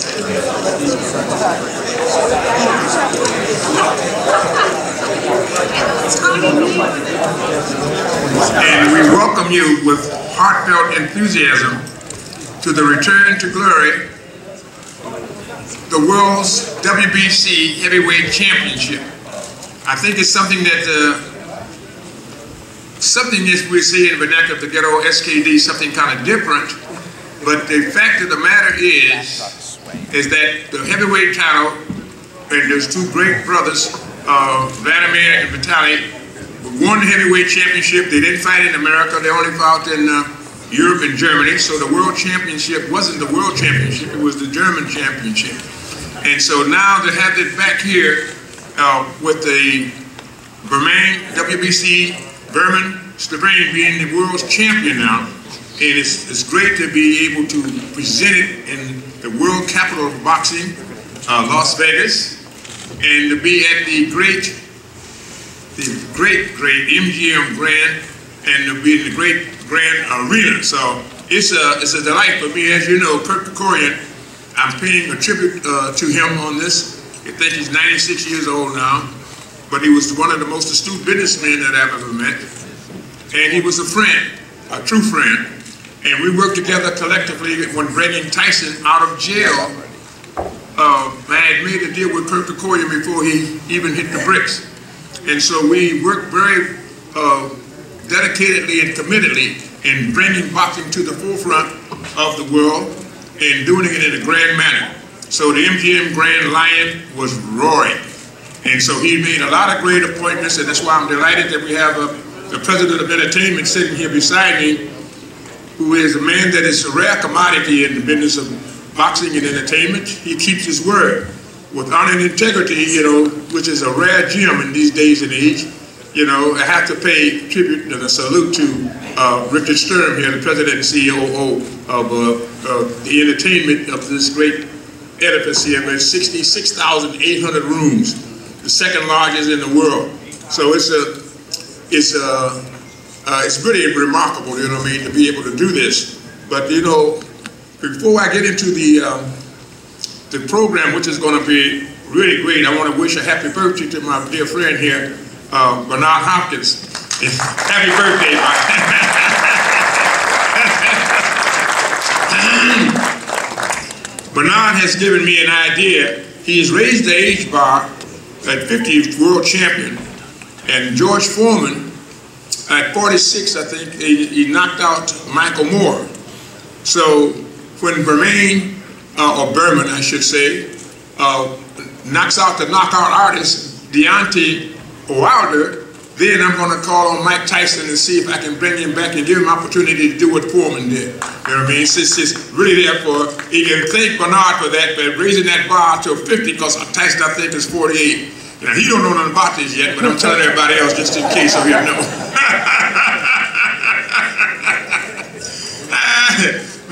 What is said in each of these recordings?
And we welcome you with heartfelt enthusiasm to the return to glory, the world's WBC Heavyweight Championship. I think it's something that, we say in vernacular, the ghetto SKD, something kind of different. But the fact of the matter is that the heavyweight title, and there's two great brothers, Vladimir and Vitaly, won the heavyweight championship. They didn't fight in America. They only fought in Europe and Germany. So the world championship wasn't the world championship. It was the German championship. And so now to have it back here with the Bermane WBC, Bermane Stiverne being the world's champion now, and it's great to be able to present it in the world capital of boxing, Las Vegas, and to be at the great MGM Grand, and to be in the great Grand Arena. So it's a delight for me. As you know, Kurt Kerkorian, I'm paying a tribute to him on this. I think he's 96 years old now, but he was one of the most astute businessmen that I've ever met. And he was a friend, a true friend. And we worked together collectively when bringing Tyson out of jail. I had made a deal with Kurt Kerkorian before he even hit the bricks. And so we worked very dedicatedly and committedly in bringing boxing to the forefront of the world and doing it in a grand manner. So the MGM Grand Lion was roaring. And so he made a lot of great appointments, and that's why I'm delighted that we have the president of entertainment sitting here beside me, who is a man that is a rare commodity in the business of boxing and entertainment. He keeps his word with honor and integrity, you know, which is a rare gem in these days and age. You know, I have to pay tribute and a salute to Richard Sturm here, the president and CEO of the entertainment of this great edifice here with 66,800 rooms, the second largest in the world. So it's really remarkable, you know what I mean, to be able to do this. But you know, before I get into the program, which is going to be really great, I want to wish a happy birthday to my dear friend here, Bernard Hopkins. Happy birthday, Bernard has given me an idea. He has raised the age bar at 50, world champion, and George Foreman at 46, I think, he knocked out Michael Moore. So when Bermane, or Berman, I should say, knocks out the knockout artist, Deontay Wilder, then I'm going to call on Mike Tyson and see if I can bring him back and give him an opportunity to do what Foreman did. You know what I mean? It's really there for, he can thank Bernard for that, but raising that bar to 50, because Tyson, I think, is 48. Now, he don't know nothing about this yet, but I'm telling everybody else just in case so he'll know.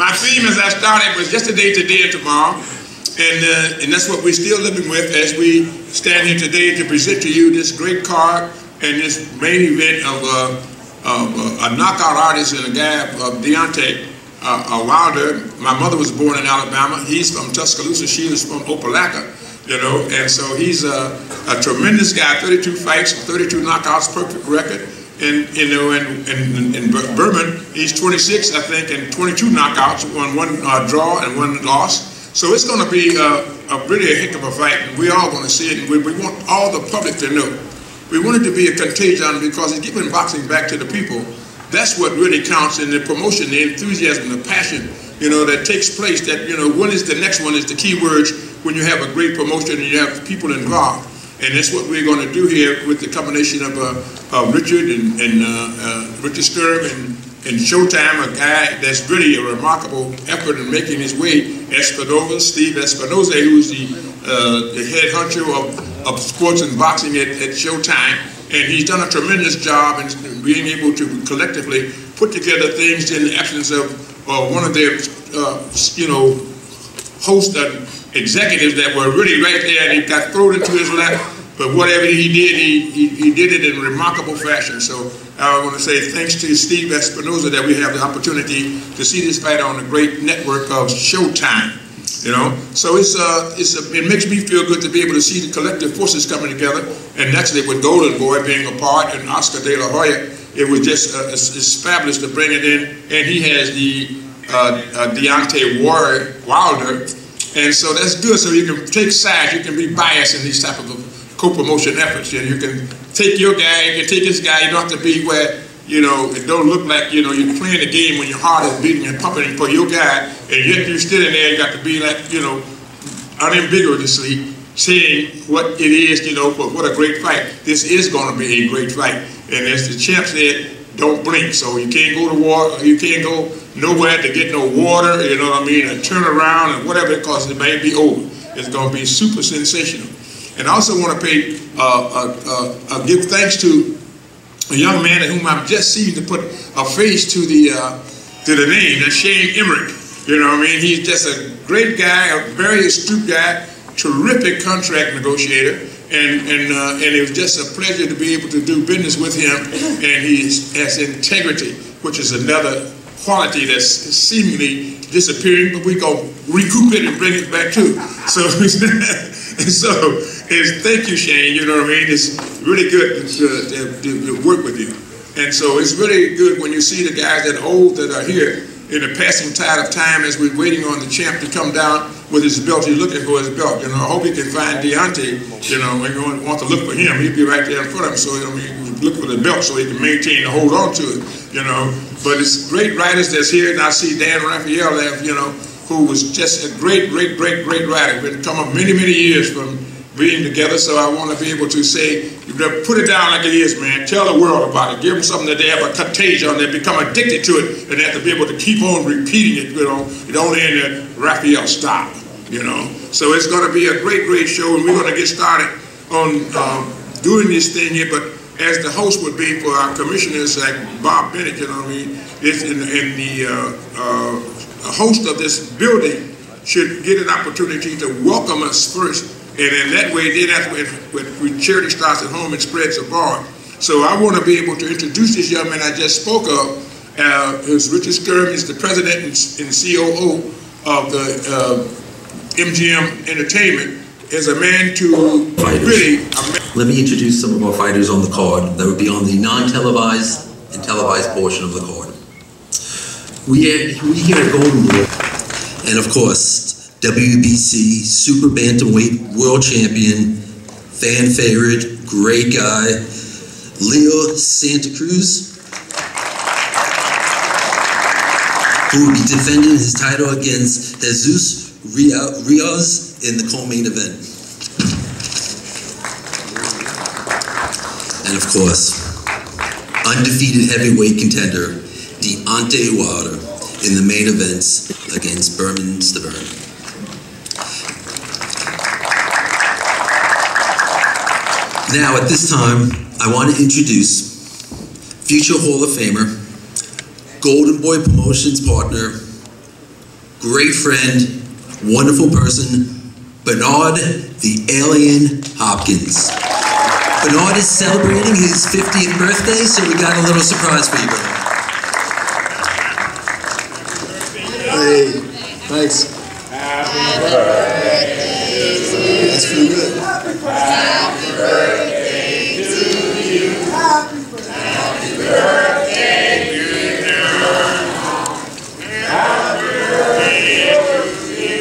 My theme as I started was yesterday, today, and tomorrow. And that's what we're still living with as we stand here today to present to you this great card and this main event of a knockout artist and a guy of Deontay Wilder. My mother was born in Alabama. He's from Tuscaloosa. She was from Opelika, you know. And so he's a tremendous guy. 32 fights, 32 knockouts, perfect record. And you know, in Berman, he's 26, I think, and 22 knockouts, one draw and one loss. So it's going to be really a heck of a fight, and we're all going to see it, and we want all the public to know. We want it to be a contagion because it's giving boxing back to the people. That's what really counts in the promotion, the enthusiasm, the passion, you know, that takes place. That, you know, when is the next one is the key words when you have a great promotion and you have people involved. And that's what we're going to do here with the combination of Richard and Richard Sturm and Showtime, a guy that's really a remarkable effort in making his way. Steve Espinoza, who's the head honcho of sports and boxing at Showtime, and he's done a tremendous job in being able to collectively put together things in the absence of one of their, you know, host executives that were really right there, and he got thrown into his lap. But whatever he did, he did it in remarkable fashion. So I want to say thanks to Steve Espinoza that we have the opportunity to see this fight on the great network of Showtime. You know, so it makes me feel good to be able to see the collective forces coming together, and naturally with Golden Boy being a part and Oscar De La Hoya, it was just it's fabulous to bring it in, and he has the Deontay Wilder, and so that's good. So you can take sides, you can be biased in these type of co-promotion efforts, and you can take your guy, you can take his guy. You don't have to be where, you know, it don't look like, you know, you're playing the game when your heart is beating and pumping for your guy, and yet you're standing there, you got to be like, you know, unambiguously saying what it is, you know, for what a great fight. This is going to be a great fight. And as the champ said, don't blink. So you can't go to war, you can't go nowhere to get no water, you know what I mean, and turn around and whatever, because it may be over. It's going to be super sensational. And I also want to pay, give thanks to a young man at whom I've just seen to put a face to the name. That's Shane Emmerich. You know what I mean? He's just a great guy, a very astute guy, terrific contract negotiator, and it was just a pleasure to be able to do business with him. And he has integrity, which is another quality that's seemingly disappearing, but we're going to recoup it and bring it back too. So, thank you, Shane. You know what I mean? It's really good to work with you. And so it's really good when you see the guys that are here in the passing tide of time as we're waiting on the champ to come down with his belt. He's looking for his belt. You know, I hope he can find Deontay. You know, when you want to look for him, he'll be right there in front of him. So, I mean, look for the belt so he can maintain and hold on to it, you know. But it's great writers that's here, and I see Dan Raphael there, you know, who was just a great writer. Been come up many years from being together, so I want to be able to say, put it down like it is, man. Tell the world about it. Give them something that they have a contagion, they become addicted to it, and they have to be able to keep on repeating it, you know. It only in the Raphael style, you know. So it's going to be a great show, and we're going to get started on doing this thing here, but as the host would be for our commissioners like Bob Bennett, you know what I mean, the host of this building should get an opportunity to welcome us first, and in that way, then that's when charity starts at home and spreads abroad. So I want to be able to introduce this young man I just spoke of. Richard Skirm is the president and COO of the MGM Entertainment. Is a man to really... Let me introduce some of our fighters on the card that would be on the non-televised and televised portion of the card. We here at Golden Boy, and of course, WBC Super Bantamweight World Champion, fan favorite, great guy, Leo Santa Cruz, who will be defending his title against Jesus Rios in the co-main event. And of course, undefeated heavyweight contender, Deontay Wilder, in the main events against Bermane Stiverne. Now, at this time, I want to introduce future Hall of Famer, Golden Boy Promotions partner, great friend, wonderful person, Bernard the Alien Hopkins. Bernard is celebrating his 50th birthday, so we got a little surprise for you, Bernard. Hey, thanks. Happy birthday to you. That's pretty good. Happy birthday to you. Happy birthday. Happy birthday to you. Happy birthday to you.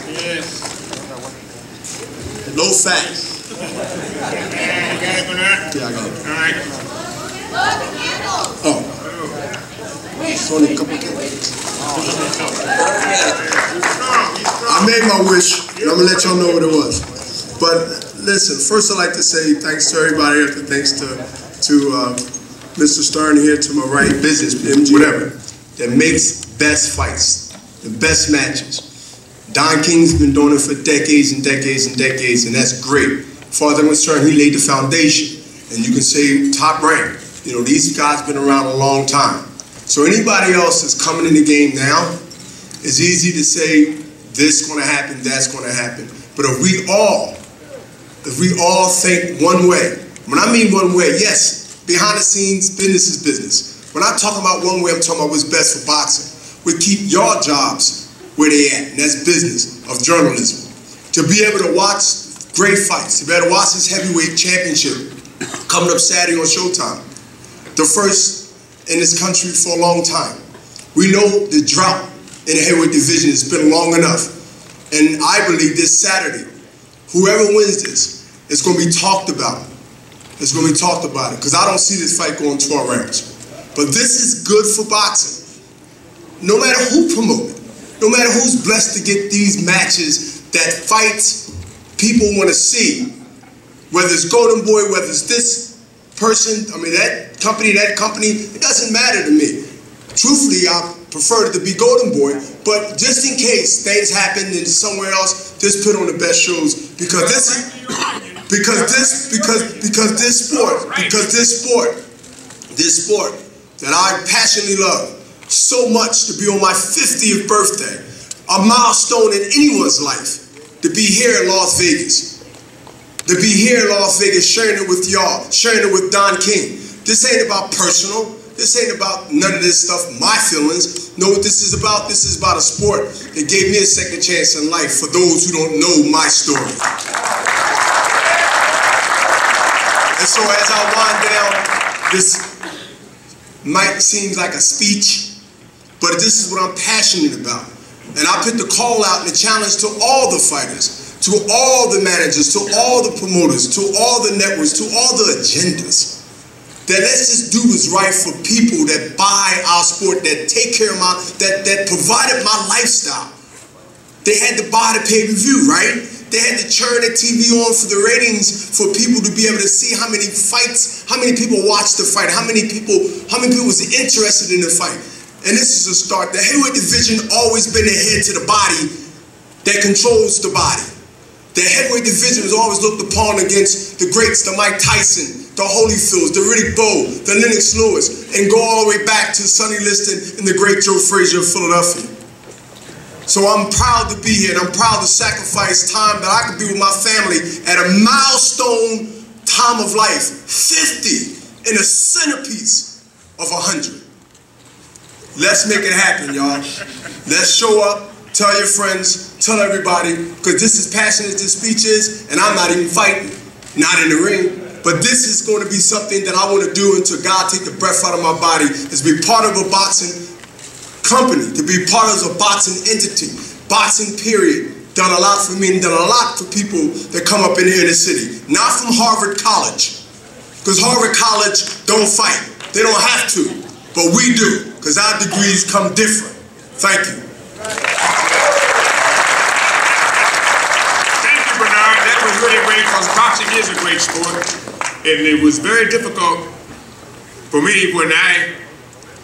Yes. Low fat. Yeah, I got it. All right. Oh. It's only a couple of candles. I made my wish, and I'm going to let y'all know what it was. But listen, first I'd like to say thanks to everybody here, thanks to Mr. Stern here to my right, business, MG, whatever, that makes best fights, the best matches. Don King's been doing it for decades and decades and decades, and that's great. As far as I'm concerned, he laid the foundation, and you can say top rank. You know, these guys been around a long time. So anybody else that's coming in the game now, it's easy to say this is going to happen, that's going to happen. But if we all think one way, when I mean one way, yes, behind the scenes, business is business. When I talk about one way, I'm talking about what's best for boxing. We keep your jobs where they at, and that's business of journalism. To be able to watch great fights, to be able to watch this heavyweight championship coming up Saturday on Showtime, the first in this country for a long time. We know the drought in the heavyweight division has been long enough, and I believe this Saturday, whoever wins this, it's going to be talked about. It's going to be talked about it, because I don't see this fight going 12 rounds. But this is good for boxing. No matter who promotes it, no matter who's blessed to get these matches that fights people want to see, whether it's Golden Boy, whether it's this person, I mean that company, it doesn't matter to me. Truthfully, I prefer it to be Golden Boy, but just in case things happen in somewhere else, just put on the best shows, because this sport that I passionately love so much, to be on my 50th birthday, a milestone in anyone's life, to be here in Las Vegas. To be here in Las Vegas, sharing it with y'all, sharing it with Don King. This ain't about personal. This ain't about none of this stuff, my feelings. Know what this is about? This is about a sport that gave me a second chance in life for those who don't know my story. And so as I wind down, this might seem like a speech, but this is what I'm passionate about. And I put the call out and the challenge to all the fighters, to all the managers, to all the promoters, to all the networks, to all the agendas, that let's just do what's right for people that buy our sport, that take care of that provided my lifestyle. They had to buy the pay-per-view, right? They had to turn the TV on for the ratings, for people to be able to see how many fights, how many people watched the fight, how many people was interested in the fight. And this is a start. The heavyweight division always been the head to the body that controls the body. The heavyweight division was always looked upon against the greats, the Mike Tyson, the Holyfields, the Riddick Bowe, the Lennox Lewis, and go all the way back to Sonny Liston and the great Joe Frazier of Philadelphia. So I'm proud to be here, and I'm proud to sacrifice time that I could be with my family at a milestone time of life, 50 in a centerpiece of 100. Let's make it happen, y'all. Let's show up, tell your friends, tell everybody, because this is passionate as this speech is, and I'm not even fighting, not in the ring. But this is going to be something that I want to do until God take the breath out of my body, is be part of a boxing company, to be part of a boxing entity, boxing period. Done a lot for me and done a lot for people that come up in here in the city. Not from Harvard College, because Harvard College don't fight. They don't have to, but we do, because our degrees come different. Thank you. Thank you, Bernard. That was really great, because boxing is a great sport. And it was very difficult for me when I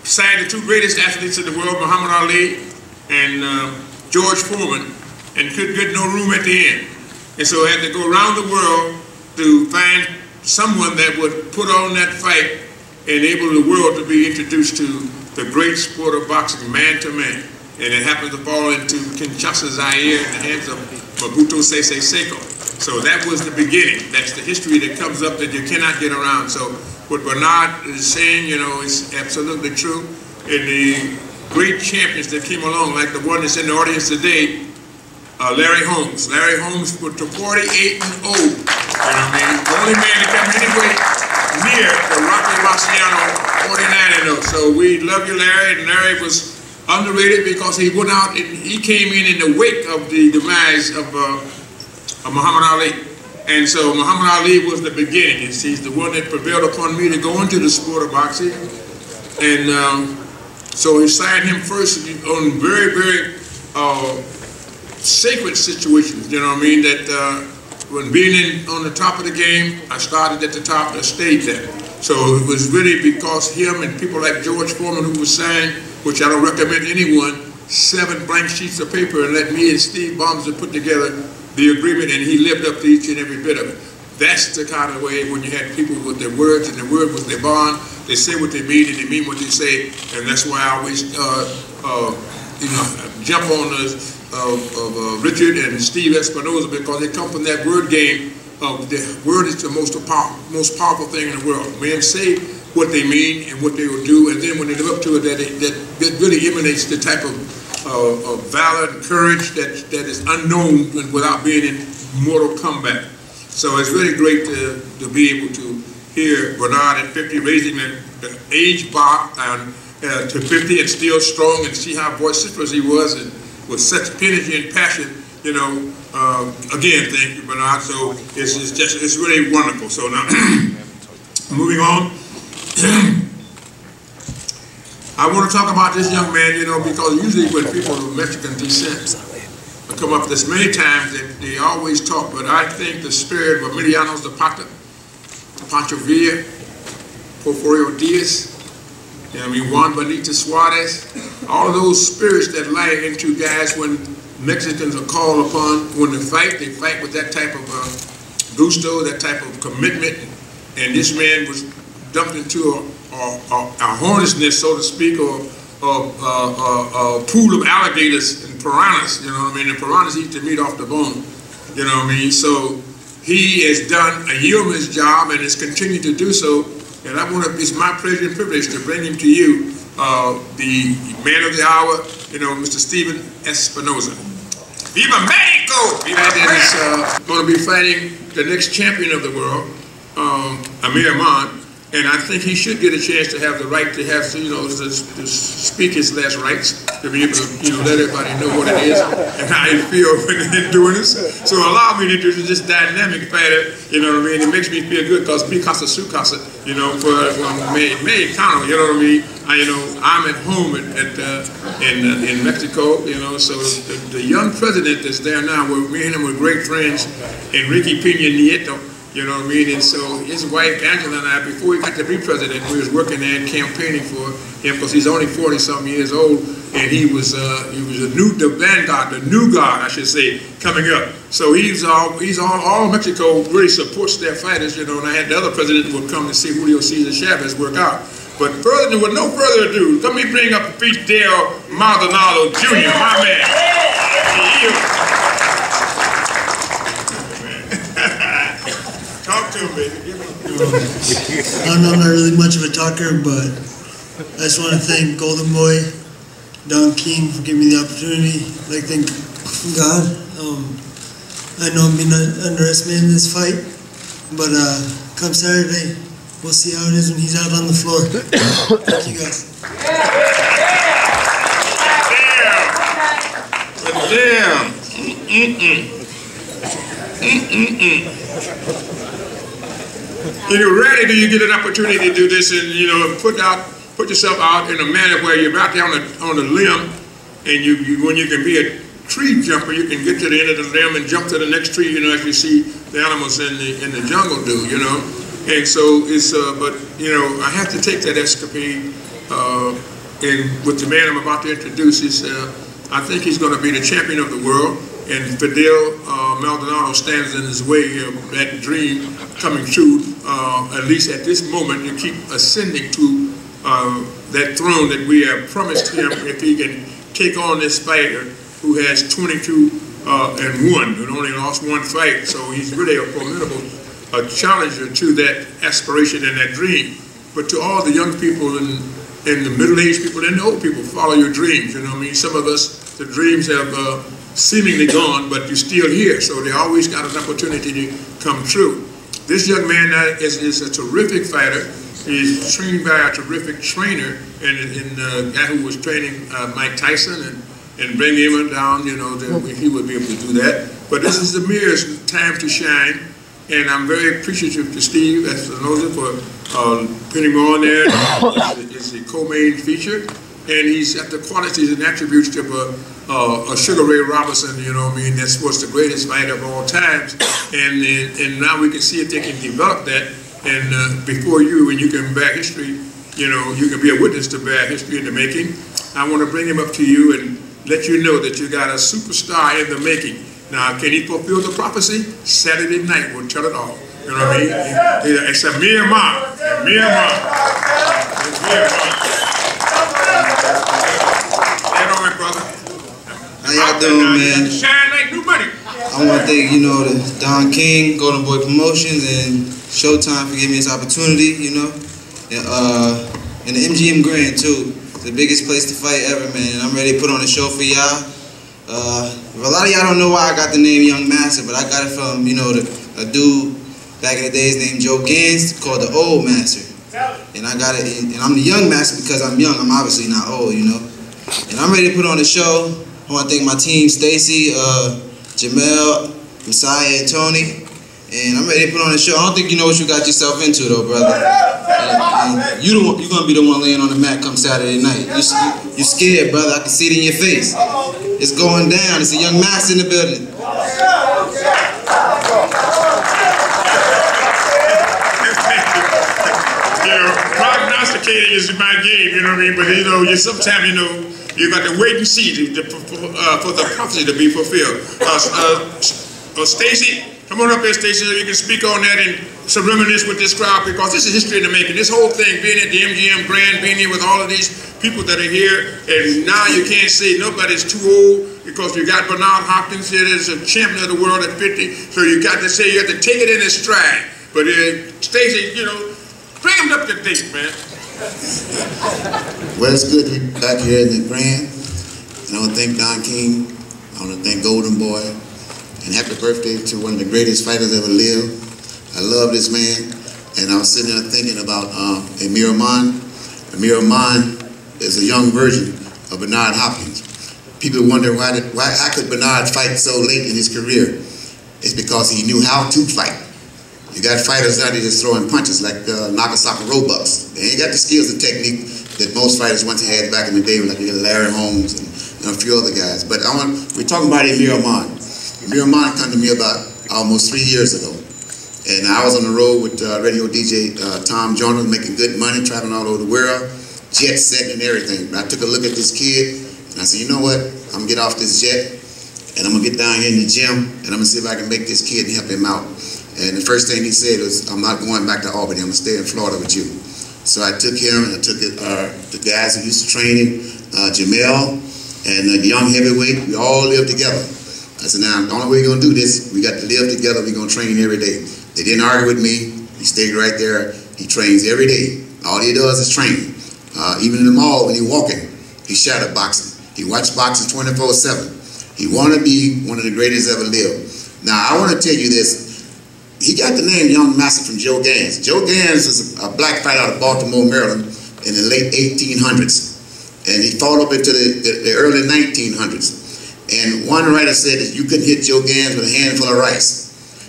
signed the two greatest athletes in the world, Muhammad Ali and George Foreman, and couldn't get no room at the end. And so I had to go around the world to find someone that would put on that fight and enable the world to be introduced to the great sport of boxing, man to man. And it happened to fall into Kinshasa, Zaire, in the hands of Mobutu Sese Seko. So that was the beginning. That's the history that comes up that you cannot get around. So what Bernard is saying, you know, is absolutely true. And the great champions that came along, like the one that's in the audience today, Larry Holmes. Larry Holmes went to 48-0. You know what I mean? The only man that came anyway near the Rocky Marciano 49-0. So we love you, Larry. And Larry was underrated because he went out and he came in the wake of the demise of Muhammad Ali. And so Muhammad Ali was the beginning. He's the one that prevailed upon me to go into the sport of boxing. And so he signed him first on very, very sacred situations, you know what I mean, that when being on the top of the game, I started at the top and stayed there. So it was really because him and people like George Foreman, who was signed, which I don't recommend anyone, 7 blank sheets of paper and let me and Steve Bomser put together the agreement, and he lived up to each and every bit of it. That's the kind of way when you had people with their words, and their word was their bond. They say what they mean, and they mean what they say, and that's why I always, jump on Richard and Steve Espinoza, because they come from that word game of the word is the most powerful thing in the world. Men say what they mean and what they will do, and then when they live up to it, that really emanates the type of valor and courage that is unknown without being in mortal combat. So it's really great to be able to hear Bernard at 50 raising the age bar to 50 and still strong, and see how vociferous he was and with such energy and passion. You know, again, thank you, Bernard. So it's really wonderful. So now, moving on. I want to talk about this young man, you know, because usually when people of Mexican descent come up this many times, they always talk, but I think the spirit of Emiliano Zapata, Pancho Villa, Porfirio Diaz, you know, I mean, Juan Benito Suarez, all of those spirits that lie into guys when Mexicans are called upon when they fight with that type of gusto, that type of commitment, and this man was dumped into a hornet's nest, so to speak, or a pool of alligators and piranhas, you know what I mean? And piranhas eat the meat off the bone, you know what I mean? So he has done a yeoman's job and has continued to do so, and it's my pleasure and privilege to bring him to you, the man of the hour, you know, Mr. Steven Espinoza. Viva Mexico! That is going to be fighting the next champion of the world, Amir Ahmad. And I think he should get a chance to have the right to have, you know, to speak his last rites, to be able to, you know, let everybody know what it is and how he feels when they're doing this. So allow me to introduce this dynamic fighter, you know what I mean? It makes me feel good because mi casa su casa, you know, for Mexicano, you know what I mean? I'm at home in Mexico, you know, so the young president that's there now, me and him were great friends, Enrique Peña Nieto. You know what I mean? And so his wife, Angela, and I, before he got to be president, we was working there and campaigning for him because he's only 40-something years old, and he was the vanguard, the new guard, I should say, coming up. So all Mexico really supports their fighters, you know, and I had the other president would come to see Julio Cesar Chavez work out. But with no further ado, let me bring up Fidel Maldonado Jr., my man. Talk to him, baby. I'm not really much of a talker, but I just want to thank Golden Boy, Don King for giving me the opportunity. I'd like to thank God. I know I'm being underestimated in this fight, but come Saturday, we'll see how it is when he's out on the floor. Thank you guys. You know, rarely do you get an opportunity to do this and, you know, put yourself out in a manner where you're out there on the limb, and when you can be a tree jumper, you can get to the end of the limb and jump to the next tree, you know, as you see the animals in the jungle do, you know. And so it's, but, you know, I have to take that escapade, and with the man I'm about to introduce, I think he's going to be the champion of the world. And Fidel Maldonado stands in his way of that dream coming true, at least at this moment, to keep ascending to that throne that we have promised him if he can take on this fighter who has 22-1, who only lost one fight. So he's really a formidable challenger to that aspiration and that dream. But to all the young people and the middle-aged people and the old people, follow your dreams. You know what I mean? Some of us, the dreams have seemingly gone, but you're still here, so they always got an opportunity to come true. This young man is a terrific fighter. He's trained by a terrific trainer, and a guy who was training Mike Tyson and bringing him down, you know, that he would be able to do that. But this is Amir's time to shine, and I'm very appreciative to Steve Espinoza for putting him on there. It's the co-main feature, and he's got the qualities and attributes of a Sugar Ray Robinson, you know what I mean? That's what's the greatest fighter of all times. And now we can see if they can develop that. And before you, when you can bear history, you know, you can be a witness to bear history in the making. I want to bring him up to you and let you know that you got a superstar in the making. Now, can he fulfill the prophecy? Saturday night will tell it all. You know what I mean? It's a mere mark. A mere mark. It's a mere mark. Get on it, brother. How y'all doing, man? Shine like new money. I want to thank, you know, the Don King, Golden Boy Promotions, and Showtime for giving me this opportunity, you know. in the MGM Grand too. The biggest place to fight ever, man. And I'm ready to put on a show for y'all. A lot of y'all don't know why I got the name Young Master, but I got it from, you know, a dude back in the days named Joe Gans called the Old Master. And I got it, and I'm the Young Master because I'm young. I'm obviously not old, you know. And I'm ready to put on a show. I want to thank my team, Stacy, Jamel, Messiah, and Tony. And I'm ready to put on a show. I don't think you know what you got yourself into, though, brother. And you're gonna be the one laying on the mat come Saturday night. You scared, brother. I can see it in your face. It's going down. It's a Young Master in the building. You know, prognosticating is my game. You know what I mean? But you know, sometimes you got to wait and see for the prophecy to be fulfilled. Stacy. Come on up here, Stacy, so you can speak on that and some reminisce with this crowd, because this is history in the making. This whole thing, being at the MGM Grand, being here with all of these people that are here, and now you can't say nobody's too old, because you got Bernard Hopkins here that's a champion of the world at 50, so you got to say you have to take it in his stride. But Stacy, you know, bring him up to date, man. Well, it's good to be back here in the Grand. And I want to thank Don King. I want to thank Golden Boy. And happy birthday to one of the greatest fighters ever lived. I love this man. And I was sitting there thinking about Amir Ahman. Amir Ahman is a young version of Bernard Hopkins. People wonder how could Bernard fight so late in his career? It's because he knew how to fight. You got fighters out there just throwing punches like Nagasaki Roebucks. They ain't got the skills and technique that most fighters once had back in the day, like Larry Holmes and a few other guys. But we're talking about Amir Ahman. Amir Ahman came to me about almost 3 years ago. And I was on the road with radio DJ Tom Joyner, making good money, traveling all over the world, jet setting and everything. But I took a look at this kid, and I said, you know what? I'm going to get off this jet, and I'm going to get down here in the gym, and I'm going to see if I can make this kid and help him out. And the first thing he said was, I'm not going back to Albany. I'm going to stay in Florida with you. So I took him, and I took the guys who used to train him, Jamel, and the young heavyweight. We all lived together. I said, now, the only way we're going to do this, we got to live together. We're going to train every day. They didn't argue with me. He stayed right there. He trains every day. All he does is train. Even in the mall, when he's walking, he's shadow boxing. He watches boxing 24/7. He want to be one of the greatest ever lived. Now, I want to tell you this. He got the name Young Master from Joe Gans. Joe Gans is a black fighter out of Baltimore, Maryland in the late 1800s. And he fought up into the early 1900s. And one writer said that you couldn't hit Joe Gans with a handful of rice.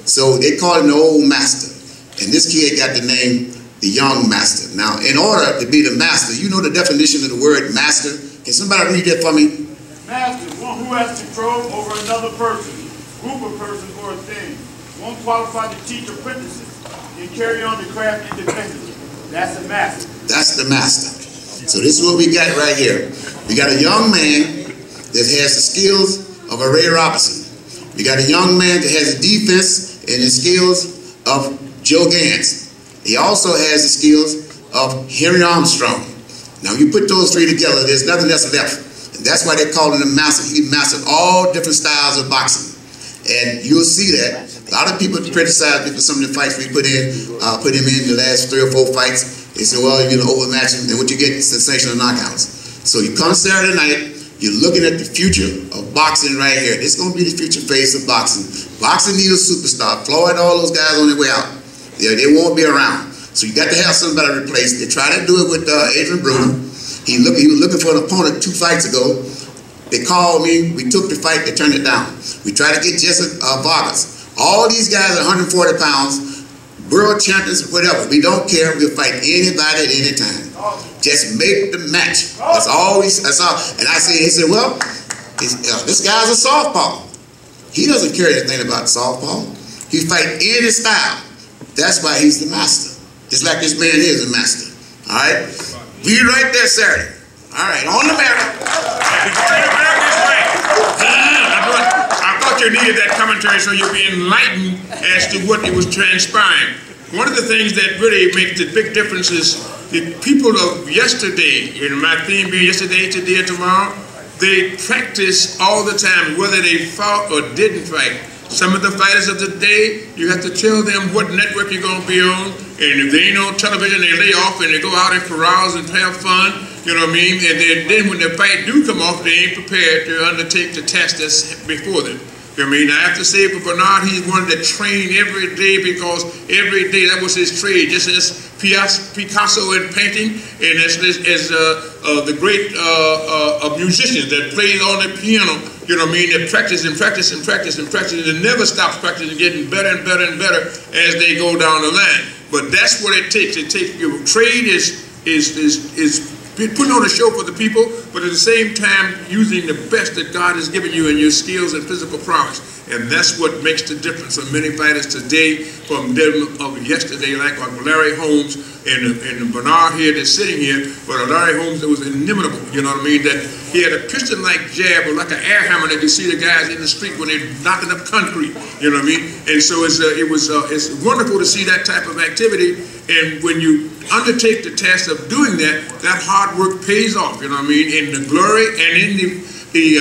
So they called him the Old Master. And this kid got the name the Young Master. Now, in order to be the master, you know the definition of the word master? Can somebody read that for me? Master, one who has control over another person, group of persons, or a thing. One qualified to teach apprentices and carry on the craft independently. That's the master. That's the master. So this is what we got right here. We got a young man that has the skills of a Ray Robinson. You got a young man that has the defense and the skills of Joe Gans. He also has the skills of Henry Armstrong. Now you put those three together, there's nothing else left. And that's why they call him the master. He mastered all different styles of boxing. And you'll see that. A lot of people criticize me for some of the fights we put him in the last 3 or 4 fights. They say, well, you're going to overmatch him, and what you get is sensational knockouts. So you come Saturday night, you're looking at the future of boxing right here. This is going to be the future face of boxing. Boxing needs a superstar. Floyd, all those guys on their way out. They won't be around. So you got to have somebody to replace. They tried to do it with Adrian Bruner. He was looking for an opponent 2 fights ago. They called me. We took the fight. They turned it down. We tried to get Jesse Vargas. All these guys are 140 pounds, world champions, whatever. We don't care. We'll fight anybody at any time. Just make the match. That's all. And I said, he said, well, this guy's a softball. He doesn't care anything about softball. He fight any style. That's why he's the master. Just like this man is the master. All right? Be right there Saturday. All right, on the mat. I thought you needed that commentary so you'd be enlightened as to what it was transpiring. One of the things that really makes the big difference is the people of yesterday, and my theme being yesterday, today, and tomorrow, they practice all the time, whether they fought or didn't fight. Some of the fighters of the day, you have to tell them what network you're going to be on, and if they ain't on television, they lay off and they go out and carouse and have fun, you know what I mean? And then when the fight do come off, they ain't prepared to undertake the task that's before them. You know what I mean? I have to say for Bernard, he's one that trained every day, because every day that was his trade, just as Picasso in painting, and as the great musician that plays on the piano, you know what I mean, that practice and practice and practice and practice and never stops practicing, getting better and better and better as they go down the line. But that's what it takes. It takes, your trade is putting on a show for the people, but at the same time using the best that God has given you in your skills and physical prowess. And that's what makes the difference for many fighters today from them of yesterday, like Larry Holmes and Bernard here that's sitting here. But Larry Holmes, that was inimitable, you know what I mean? That he had a piston-like jab, or like an air hammer that you see the guys in the street when they're knocking up concrete, you know what I mean? And so it's wonderful to see that type of activity. And when you undertake the task of doing that, that hard work pays off, you know what I mean? In the glory and in the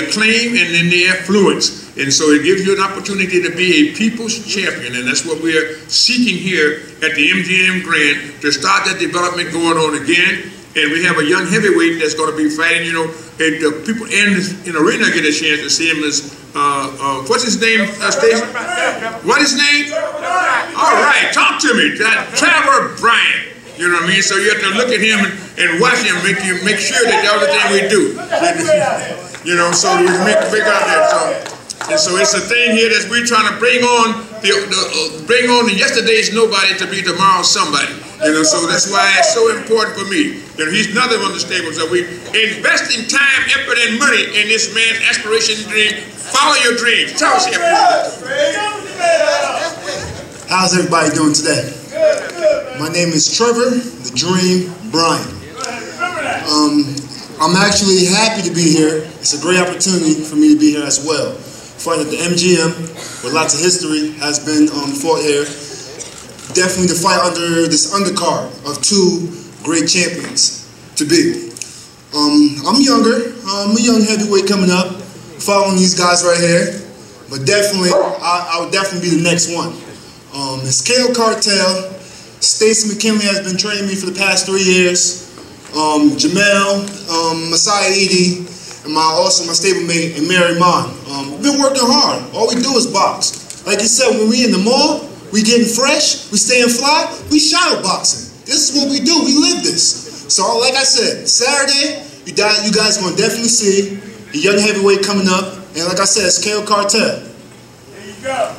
acclaim and in the affluence. And so it gives you an opportunity to be a people's champion, and that's what we're seeking here at the MGM Grand, to start that development going on again. And we have a young heavyweight that's going to be fighting, you know, and people in the arena get a chance to see him as, what's his name, Stacy? What is his name? All right, talk to me. Trevor Bryant. You know what I mean? So you have to look at him and watch him, make sure that everything we do. You know, so we make out that. And so it's a thing here that we're trying to bring on the yesterday's nobody to be tomorrow's somebody. You know, so that's why it's so important for me. You know, he's another one of the staples that we invest in time, effort, and money in this man's aspiration and dream. Follow your dreams. Tell us here. How's everybody doing today? My name is Trevor the Dream Bryant. I'm actually happy to be here. It's a great opportunity for me to be here as well. Fighting at the MGM, where lots of history has been fought here. Definitely to fight under this undercard of two great champions to be. I'm younger. I'm a young heavyweight coming up, following these guys right here. But definitely, I would definitely be the next one. It's KO Cartel. Stacy McKinley has been training me for the past 3 years. Jamel, Messiah Edie, and my stablemate, and Mary Mon. We've been working hard. All we do is box. Like you said, when we in the mall, we getting fresh, we staying fly, we shadow boxing. This is what we do. We live this. So like I said, Saturday, you guys are going to definitely see a young heavyweight coming up. And like I said, it's KO Cartel. There you go.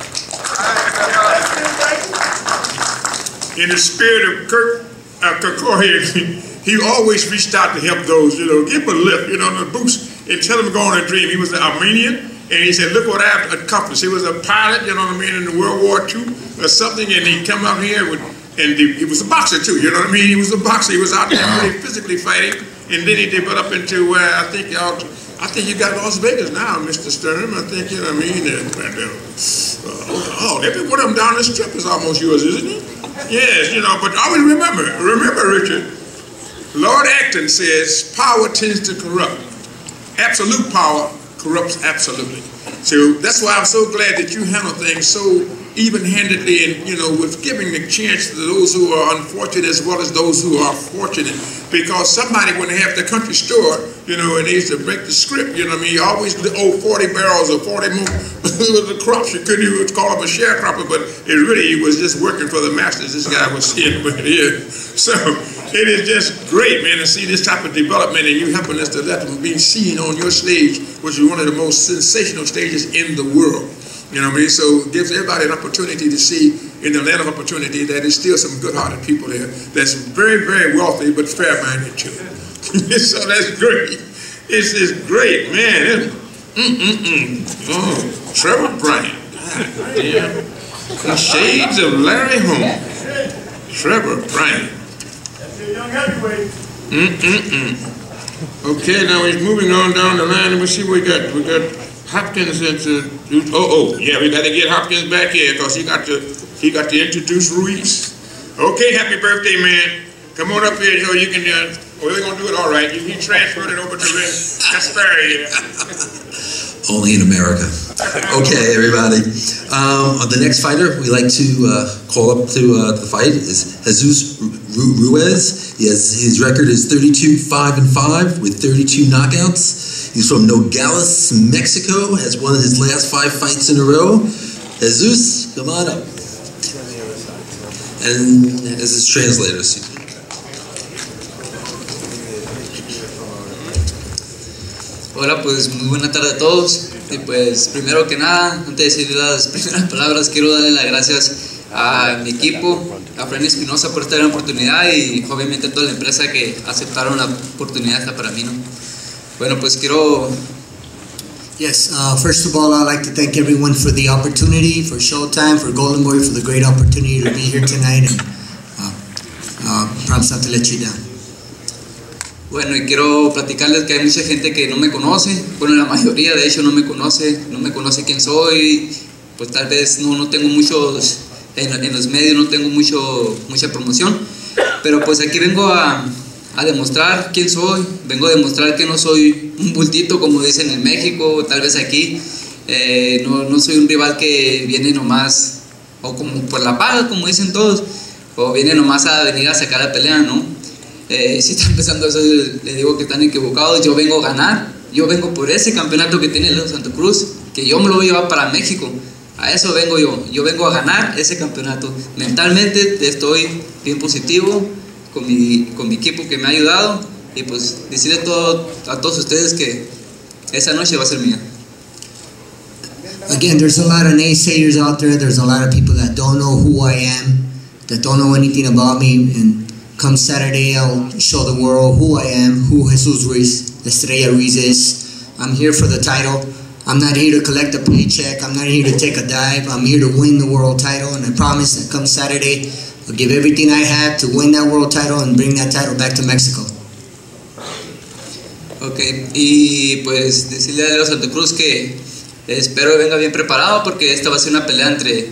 In the spirit of Kirk Kerkorian, he always reached out to help those, you know, give him a lift, you know, the boost, and tell him to go on a dream. He was an Armenian, and he said, look what I've accomplished. He was a pilot, you know what I mean, in the World War II or something, and he come out here with, and he was a boxer too, you know what I mean? He was a boxer. He was out there really physically fighting, and then he developed into where I think you got Las Vegas now, Mr. Stern. I think, you know what I mean? Every one of them down the strip is almost yours, isn't it? Yes, you know, but always remember, Richard, Lord Acton says power tends to corrupt. Absolute power corrupts absolutely. So that's why I'm so glad that you handle things so even-handedly, and, you know, with giving the chance to those who are unfortunate as well as those who are fortunate. Because somebody, when they have the country store, you know, and they used to break the script, you know what I mean, you always owe 40 barrels or 40 more the crops. You couldn't even call him a sharecropper, but it really was just working for the masters. This guy was seeing what it is. So it is just great, man, to see this type of development, and you helping us to let them be seen on your stage, which is one of the most sensational stages in the world. You know what I mean? So it gives everybody an opportunity to see, in the land of opportunity, that there's still some good-hearted people there that's very, very wealthy, but fair-minded too. So that's great. It's just great, man. Oh, Trevor Bryant. God damn. The shades of Larry Holmes. Trevor Bryant. That's a young heavyweight. Okay, now he's moving on down the line, and we'll see what we got. We got Hopkins into, yeah, we got to get Hopkins back here because he got to introduce Ruiz. Okay, happy birthday, man. Come on up here so you can, we're going to do it all right. He transferred it over to Kasperi here. Only in America. Okay, everybody. The next fighter we like to call up to the fight is Jesus Ruiz. His record is 32-5-5 with 32 knockouts. He's from Nogales, Mexico. Has won his last 5 fights in a row. Jesus, come on up. And as his translator. Hola, pues muy buena tarde a todos. Y pues primero que nada, antes de decir las primeras palabras, quiero darle las gracias a mi equipo, a Fran Espinosa por esta gran oportunidad y obviamente a toda la empresa que aceptaron la oportunidad esta para mí, ¿no? Bueno, pues quiero... Yes, first of all, I'd like to thank everyone for the opportunity, for Showtime, for Golden Boy, for the great opportunity to be here tonight, and promise not to let you down. Bueno, y quiero platicarles que hay mucha gente que no me conoce, bueno, la mayoría de hecho no me conoce quién soy, pues tal vez no tengo muchos, en los medios no tengo mucha promoción, pero pues aquí vengo a demostrar quién soy, vengo a demostrar que no soy un bultito como dicen en México, tal vez aquí, no soy un rival que viene nomás, o como por la paga como dicen todos, o viene nomás a venir a sacar la pelea, ¿no? Si están pensando eso, les digo que están equivocados. Yo vengo a ganar, yo vengo por ese campeonato que tiene el Santa Cruz, que yo me lo voy a llevar para México. A eso vengo yo vengo a ganar ese campeonato. Mentalmente estoy bien positivo con mi equipo que me ha ayudado y pues decirle a todos ustedes que esa noche va a ser mía. Again, there's a lot of naysayers out there. There's a lot of people that don't know who I am, that don't know anything about me, and come Saturday, I'll show the world who I am, who Jesus Ruiz, Estrella Ruiz is. I'm here for the title. I'm not here to collect a paycheck. I'm not here to take a dive. I'm here to win the world title, and I promise that come Saturday, I'll give everything I have to win that world title and bring that title back to Mexico. Ok, y pues decirle a Leo Santa Cruz que espero que venga bien preparado porque esta va a ser una pelea entre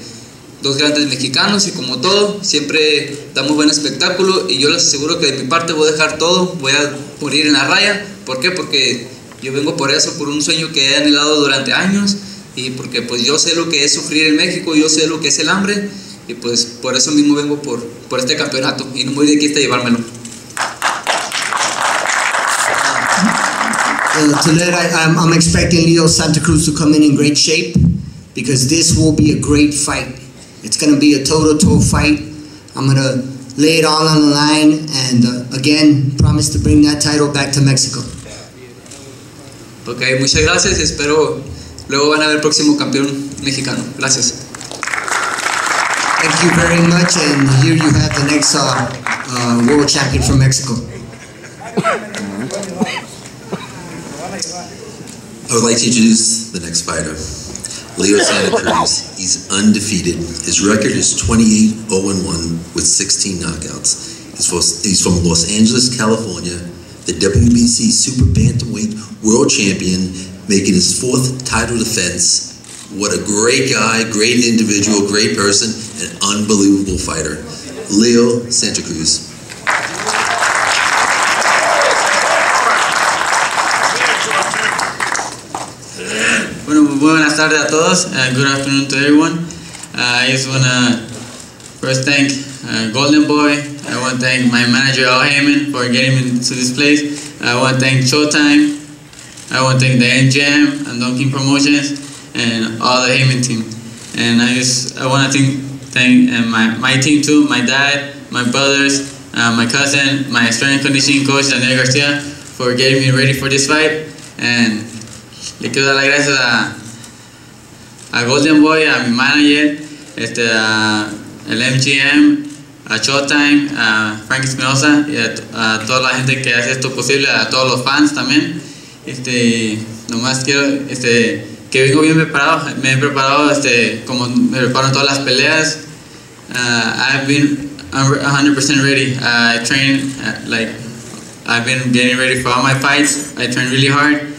dos grandes mexicanos y como todo, siempre damos buen espectáculo y yo les aseguro que de mi parte voy a dejar todo, voy a morir en la raya. ¿Por qué? Porque yo vengo por eso, por un sueño que he anhelado durante años y porque pues yo sé lo que es sufrir en México, yo sé lo que es el hambre y pues por eso mismo vengo por este campeonato y no me voy de aquí hasta llevármelo. Tonight I'm expecting Leo Santa Cruz to come in great shape because this will be a great fight. It's going to be a toe-to-toe fight. I'm going to lay it all on the line and again, promise to bring that title back to Mexico. Ok, muchas gracias y espero luego van a ver el próximo campeón mexicano. Gracias. Thank you very much and here you have the next world champion from Mexico. I would like to introduce the next fighter. Leo Santa Cruz, he's undefeated. His record is 28-0-1 with 16 knockouts. He's from Los Angeles, California, the WBC Super Bantamweight World Champion, making his 4th title defense. What a great guy, great individual, great person, an unbelievable fighter. Leo Santa Cruz. Bueno, muy buenas tardes a todos. Good afternoon to everyone. I just want to first thank Golden Boy. I want to thank my manager, Al Heyman, for getting me to this place. I want to thank Showtime. I want to thank the MGM and Don King Promotions and all the Heyman team. And I want to thank my team too, my dad, my brothers, my cousin, my strength and conditioning coach, Daniel Garcia, for getting me ready for this fight. And le quiero dar las gracias a Golden Boy, a mi manager, el MGM, a Showtime, a Frank Espinosa y a toda la gente que hace esto posible, a todos los fans también. Nomás quiero que vengo bien preparado, me he preparado como me preparo en todas las peleas. I've been 100% ready. I train I've been getting ready for all my fights. I train really hard.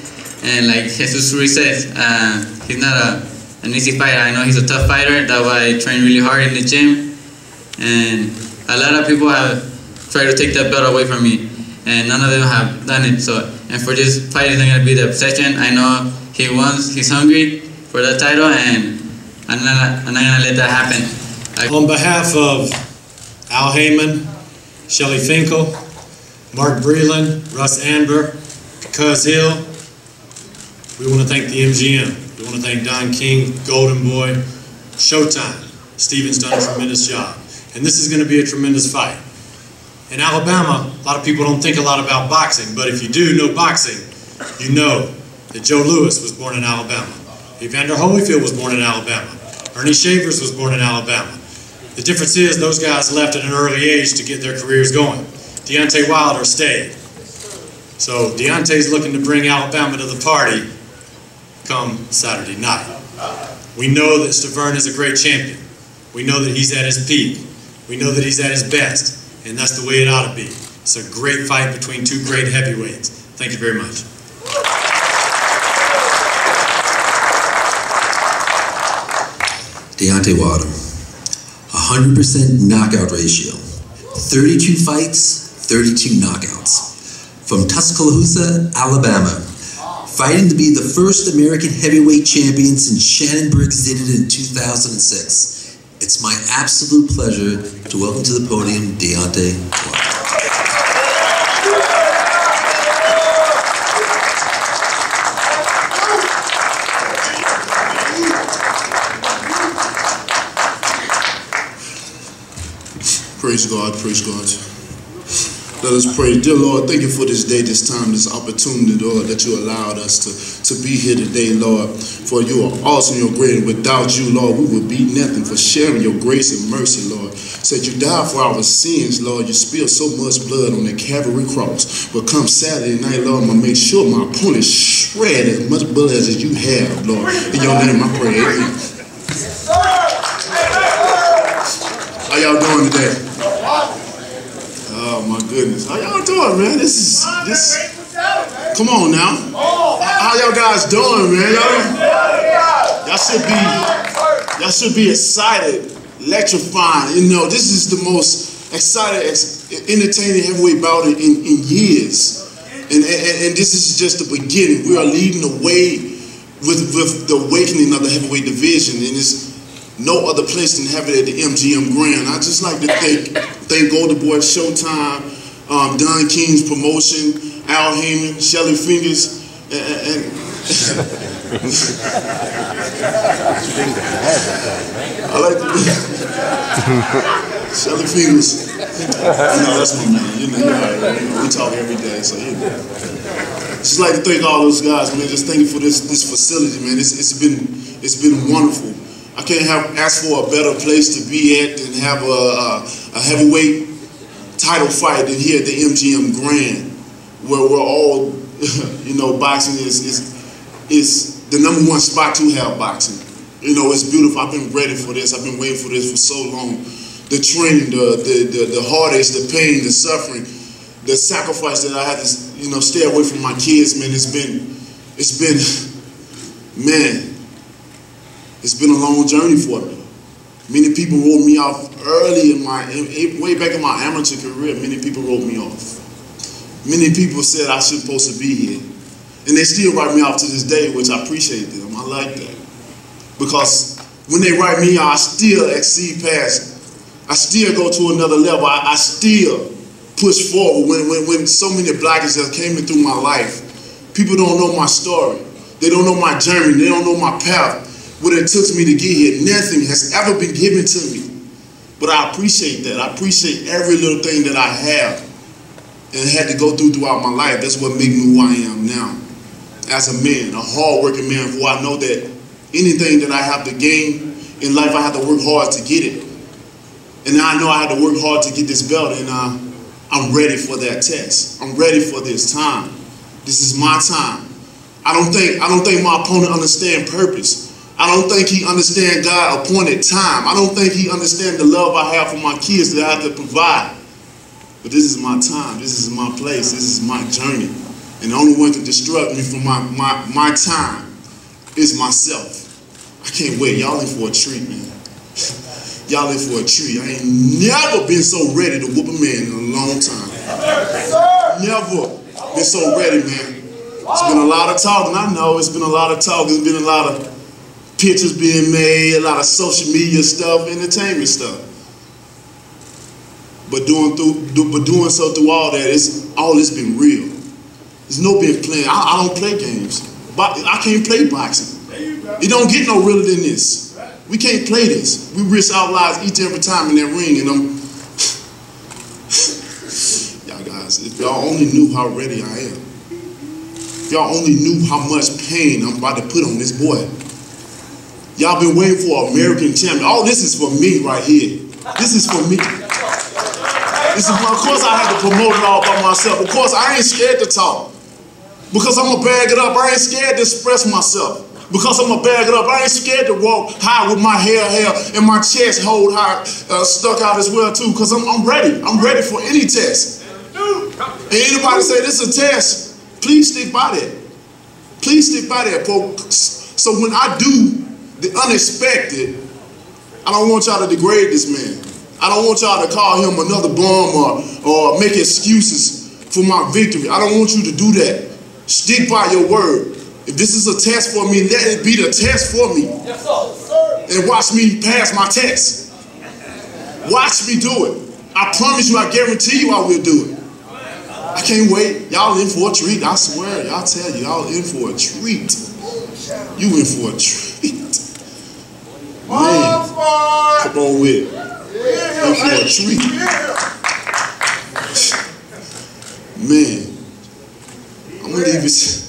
And like Jesus Ruiz says, he's not an easy fighter. I know he's a tough fighter. That's why I train really hard in the gym. And a lot of people have tried to take that belt away from me, and none of them have done it. So and for this fight is not gonna be the obsession. I know he wants, he's hungry for that title, and I'm not gonna let that happen. On behalf of Al Heyman, Shelly Finkel, Mark Breland, Russ Amber, Cuz Hill, we want to thank the MGM. We want to thank Don King, Golden Boy, Showtime. Steven's done a tremendous job. And this is going to be a tremendous fight. In Alabama, a lot of people don't think a lot about boxing, but if you do know boxing, you know that Joe Louis was born in Alabama. Evander Holyfield was born in Alabama. Ernie Shavers was born in Alabama. The difference is those guys left at an early age to get their careers going. Deontay Wilder stayed. So Deontay's looking to bring Alabama to the party come Saturday night. We know that Stiverne is a great champion. We know that he's at his peak. We know that he's at his best. And that's the way it ought to be. It's a great fight between two great heavyweights. Thank you very much. Deontay Wilder, 100% knockout ratio, 32 fights, 32 knockouts. From Tuscaloosa, Alabama, fighting to be the first American heavyweight champion since Shannon Briggs did it in 2006. It's my absolute pleasure to welcome to the podium Deontay Wilder. Praise God, praise God. Let us pray. Dear Lord, thank you for this day, this time, this opportunity, Lord, that you allowed us to be here today, Lord. For you are awesome, you're great, and without you, Lord, we would be nothing. For sharing your grace and mercy, Lord. Said you died for our sins, Lord. You spilled so much blood on the Calvary cross. But come Saturday night, Lord, I'm going to make sure my opponent shred as much blood as you have, Lord. In your name I pray, amen. How y'all doing today? Oh my goodness. How y'all doing, man? This come on now. How y'all guys doing, man? Y'all should be excited, electrifying. You know, this is the most excited, entertaining heavyweight bout in years. And this is just the beginning. We are leading the way with the awakening of the heavyweight division, and it's no other place than have it at the MGM Grand. I just like to thank Golden Boy, Showtime, Don King's promotion, Al Heyman, Shelly Fingers, and I like to Shelly Fingers. You know, that's my man. You know, we talk every day, so you know. Just like to thank all those guys, man. Just thank you for this facility, man. It's been wonderful. I can't ask for a better place to be at than have a heavyweight title fight than here at the MGM Grand, where we're all, you know, boxing is the #1 spot to have boxing. You know, it's beautiful. I've been ready for this. I've been waiting for this for so long. The training, the heartaches, the pain, the suffering, the sacrifice that I had to, you know, stay away from my kids, man. It's been, man. It's been a long journey for me. Many people wrote me off early way back in my amateur career. Many people wrote me off. Many people said I shouldn't supposed to be here. And they still write me off to this day, which I appreciate them. I like that. Because when they write me off, I still exceed past. I still go to another level. I still push forward. When so many blockages that came in through my life, people don't know my story. They don't know my journey. They don't know my path. What it took me to get here. Nothing has ever been given to me. But I appreciate that. I appreciate every little thing that I have and had to go throughout my life. That's what makes me who I am now. As a man, a hard-working man, who I know that anything that I have to gain in life, I have to work hard to get it. And now I know I have to work hard to get this belt, and I'm ready for that test. I'm ready for this time. This is my time. I don't think my opponent understands purpose. I don't think he understands God's appointed time. I don't think he understands the love I have for my kids that I have to provide. But this is my time. This is my place. This is my journey. And the only one can distract me from my time is myself. I can't wait. Y'all in for a treat, man. Y'all in for a treat. I ain't never been so ready to whoop a man in a long time. Never been so ready, man. It's been a lot of talking. I know it's been a lot of talking. It's been a lot of pictures being made, a lot of social media stuff, entertainment stuff. But doing so through all that, all this been real. There's no been playing. I don't play games. I can't play boxing. It don't get no realer than this. We can't play this. We risk our lives each and every time in that ring, and y'all guys, if y'all only knew how ready I am. If y'all only knew how much pain I'm about to put on this boy. Y'all been waiting for an American champion. All this is for me right here. This is for me. This is, of course I had to promote it all by myself. Of course I ain't scared to talk. Because I'm going to bag it up. I ain't scared to express myself. Because I'm going to bag it up. I ain't scared to walk high with my hair and my chest hold high, stuck out as well too. Because I'm ready. I'm ready for any test. And anybody say this is a test, please stick by that. Please stick by that, folks. So when I do the unexpected, I don't want y'all to degrade this man. I don't want y'all to call him another bum or make excuses for my victory. I don't want you to do that. Stick by your word. If this is a test for me, let it be the test for me. Yes, sir. And watch me pass my test. Watch me do it. I promise you, I guarantee you I will do it. I can't wait. Y'all in for a treat. I swear. Y'all tell you, y'all in for a treat. You in for a treat. Man, come on with it. In for a treat. Man, I'm gonna leave it.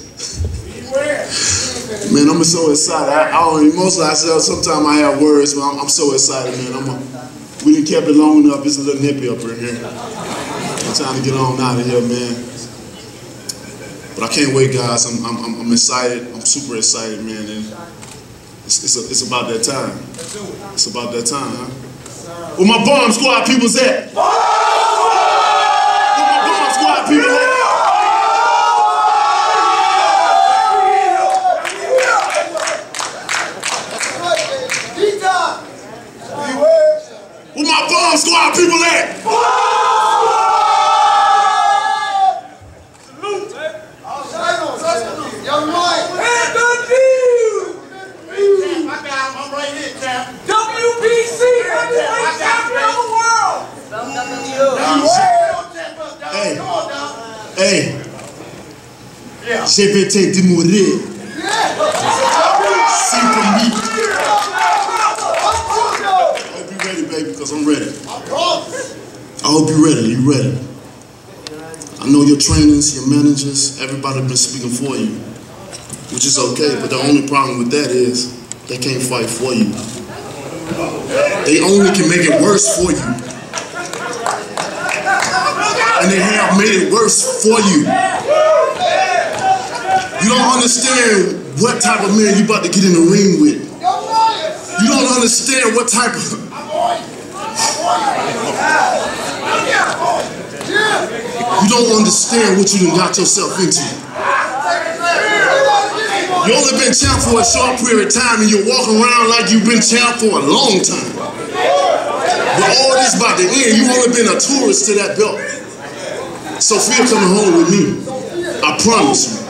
Man, I'm so excited. I don't mostly sometimes I have words, but I'm so excited, man. We done kept it long enough. It's a little nippy up in here. I'm trying to get on out of here, man. But I can't wait, guys. I'm excited. I'm super excited, man. And it's about that time. It's about that time, huh? Where my bomb squad people's at? Where my bomb squad people at? Where my bomb squad people at? Salute, man. Young Mike. And the dude. I'm right here, champ. WBC heavyweight champion of the world. Hey. Je vais te démolir. Baby, because I'm ready. I hope you're ready. You ready? I know your trainers, your managers, everybody been speaking for you, which is okay. But the only problem with that is they can't fight for you. They only can make it worse for you, and they have made it worse for you. You don't understand what type of man you about to get in the ring with. You don't understand what type of... You don't understand what you done got yourself into. You only been champ for a short period of time and you're walking around like you've been champ for a long time. But all this about to end, you only been a tourist to that belt. So feel coming home with me. I promise you.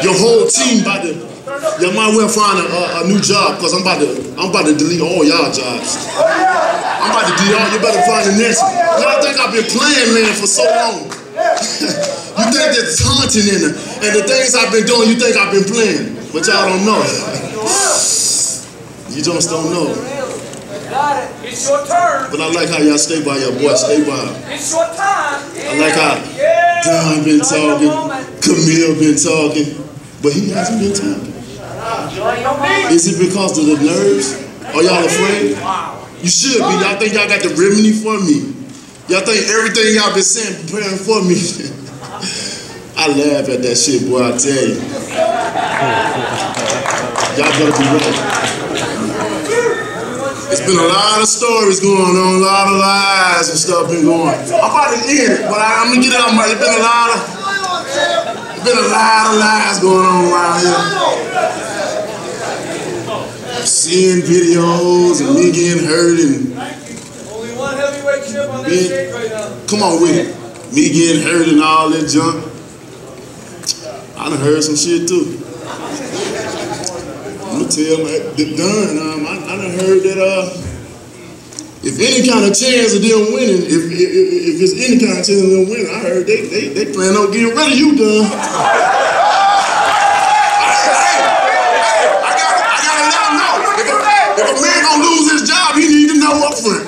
Your whole team about to... Y'all might well find a new job because I'm about to delete all y'all jobs. I'm about to delete all. You better find the next one. Y'all think I've been playing, man, for so long. You think that the taunting and the things I've been doing, you think I've been playing, but y'all don't know. You just don't know. It's your turn. But I like how y'all stay by your boy. Stay by him. It's your time. I like how Don been talking, Camille been talking, but he hasn't been talking. Is it because of the nerves? Are y'all afraid? You should be. Y'all think y'all got the remedy for me. Y'all think everything y'all been saying preparing for me. I laugh at that shit, boy, I tell you. Y'all better be ready. It's been a lot of stories going on, a lot of lies and stuff been going. I'm about to end it, but I'm gonna get it out. It's been a lot of lies going on around here. Seeing videos and me getting hurt and Only one heavyweight champ on this stage right now. Come on with it. Me getting hurt and all that junk. I done heard some shit too. I'm gonna tell Don, I done heard that if any kind of chance of them winning, if it's any kind of chance of them winning, I heard they plan on getting rid of you, Don. I gotta let them know. If a man gonna lose his job, he need to know up front.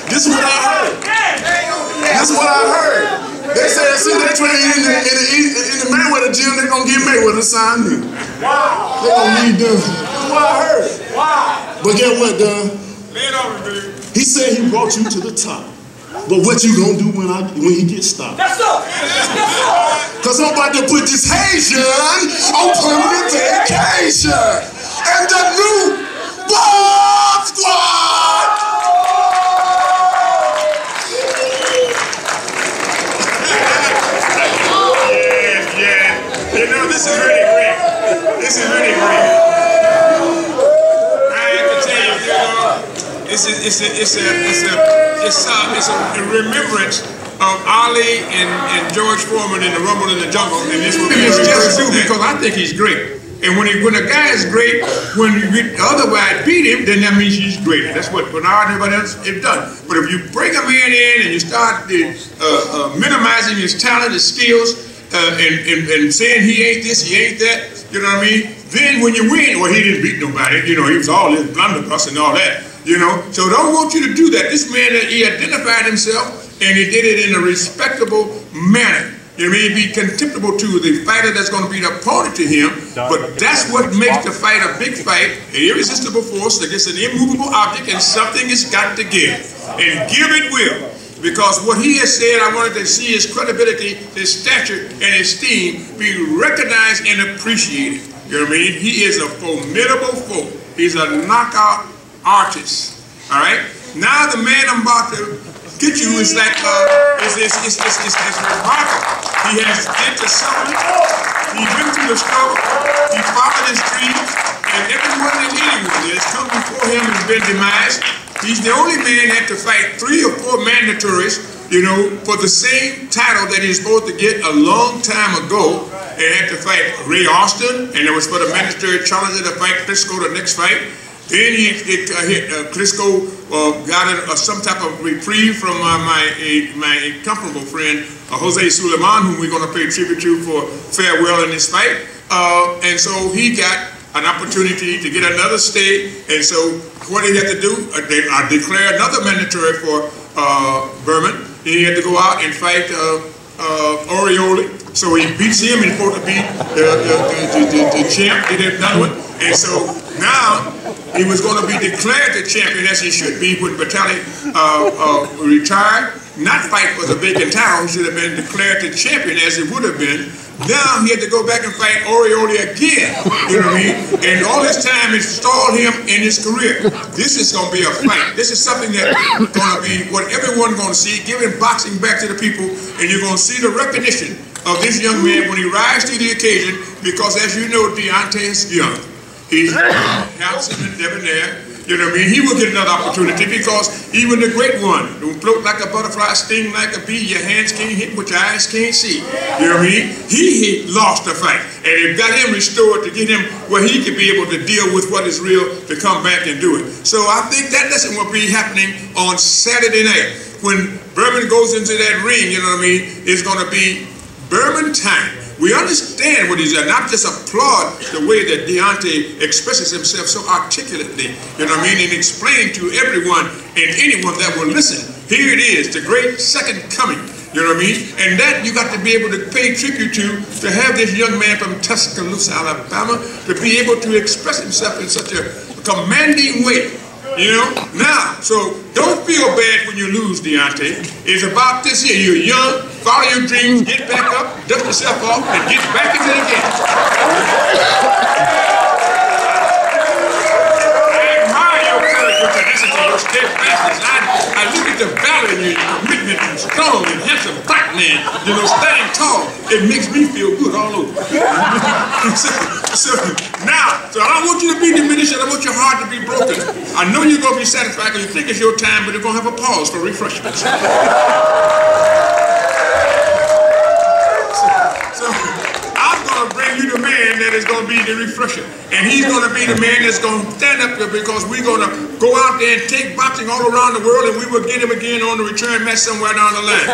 This is what I heard. This is what I heard. They said as soon as they train in the Mayweather gym, they're gonna get Mayweather to sign me. Wow. They gonna need them. That's what I heard. Wow. But guess what, Don? He said he brought you to the top. But what you gonna do when he gets stopped? That's up. Cause I'm about to put this Haitian on permanent vacation. And the new Bomb Squad! You know, this is really great. This is really great. I have to tell you, it's a remembrance of Ali and George Foreman in the Rumble in the Jungle, and this will be just true because I think he's great. And when a guy is great, when you otherwise beat him, then that means he's great. That's what Bernard and everybody else have done. But if you bring a man in and you start minimizing his talent, his skills, and saying he ain't this, he ain't that, you know what I mean? Then when you win, well, he didn't beat nobody, you know, he was all this blunderbuss and all that, you know? So don't want you to do that. This man, he identified himself, and he did it in a respectable manner. You know what I mean? Be contemptible to the fighter that's going to be the opponent to him, but that's what makes the fight a big fight, an irresistible force against an immovable object, and something has got to give, and give it will. Because what he has said, I wanted to see his credibility, his stature, and his esteem be recognized and appreciated. You know what I mean? He is a formidable foe. He's a knockout artist. All right? Now the man I'm about to get you is like, it's remarkable. He has did the suffering. He went through the struggle. He followed his dreams. And everyone that anyone has come before him has been demised. He's the only man that had to fight 3 or 4 mandatories, you know, for the same title that he was supposed to get a long time ago. And had to fight Ray Austin, and it was for the mandatory challenger to fight Klitschko the next fight. Then Klitschko got some type of reprieve from my incomparable friend Jose Suleiman, whom we're going to pay tribute to for farewell in this fight. And so he got an opportunity to get another stay, and so what he had to do, declare another mandatory for Bermane. He had to go out and fight Orioli. So he beats him, and he's supposed to beat the champ, he did another one. And so now he was going to be declared the champion, as he should be, when Batali retired. Not fight for the vacant title, he should have been declared the champion, as it would have been. Now he had to go back and fight Orioli again, you know what I mean? And all this time it stalled him in his career. This is going to be a fight. This is something that's going to be what everyone's going to see, giving boxing back to the people, and you're going to see the recognition of this young man when he rises to the occasion, because as you know, Deontay is young. He's handsome and debonair. You know what I mean? He will get another opportunity, because even the great one, who float like a butterfly, sting like a bee, your hands can't hit, what your eyes can't see. You know what I mean? He lost the fight, and it got him restored to get him where he could be able to deal with what is real, to come back and do it. So I think that lesson will be happening on Saturday night. When Bermane goes into that ring, you know what I mean, it's going to be Bermane time. We understand what he's done, not just applaud the way that Deontay expresses himself so articulately, you know what I mean, and explain to everyone and anyone that will listen, here it is, the great second coming, you know what I mean, and that you got to be able to pay tribute to have this young man from Tuscaloosa, Alabama, to be able to express himself in such a commanding way. You know, now, so don't feel bad when you lose, Deontay. It's about this here. You're young, follow your dreams, get back up, dust yourself off, and get back into the game. I admire your courage, your tenacity, your steadfastness. I look at the valor in you, your commitment, and strong and handsome black man, you know, standing tall. It makes me feel good all over. So now, so I don't want you to be diminished, and I want your heart to be broken. I know you're going to be satisfied because you think it's your time, but you're going to have a pause for refreshments. So going to bring you the man that is going to be the refresher. And he's going to be the man that's going to stand up there, because we're going to go out there and take boxing all around the world, and we will get him again on the return match somewhere down the line.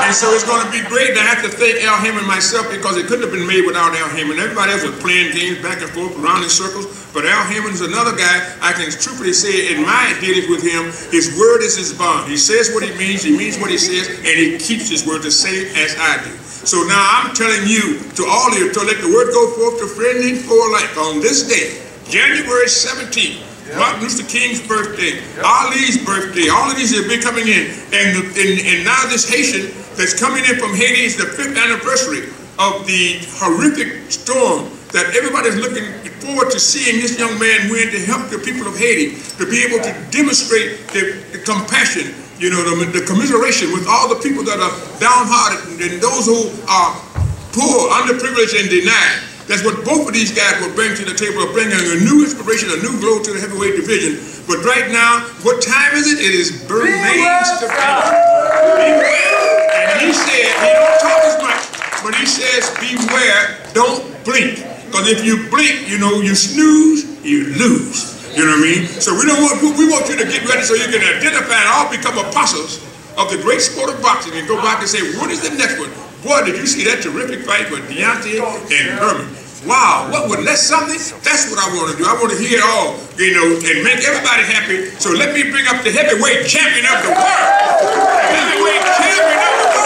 And so it's going to be great. And I have to thank Al Haymon myself, because it couldn't have been made without Al Haymon. Everybody else was playing games back and forth around in circles, but Al Haymon is another guy. I can truthfully say, in my dealings with him, his word is his bond. He says what he means what he says, and he keeps his word the same as I do. So now I'm telling you, to all of you, to let the word go forth to friend and foe alike, on this day, January 17th, Martin Luther King's birthday, Ali's birthday, all of these have been coming in, and now this Haitian that's coming in from Haiti is the 5th anniversary of the horrific storm that everybody's looking forward to seeing this young man win, to help the people of Haiti, to be able to demonstrate the compassion, you know, the commiseration with all the people that are downhearted and those who are poor, underprivileged, and denied. That's what both of these guys will bring to the table, of bringing a new inspiration, a new glow to the heavyweight division. But right now, what time is it? It is Bermane Stiverne. And he said, he don't talk as much, but he says, beware, don't blink. Because if you blink, you know, you snooze, you lose. You know what I mean? So we want you to get ready so you can identify and all become apostles of the great sport of boxing, and go back and say, what is the next one? Boy, did you see that terrific fight with Deontay and Bermane? Wow, that's something? That's what I want to do. I want to hear it all, you know, and make everybody happy. So let me bring up the heavyweight champion of the world. Heavyweight champion of the world.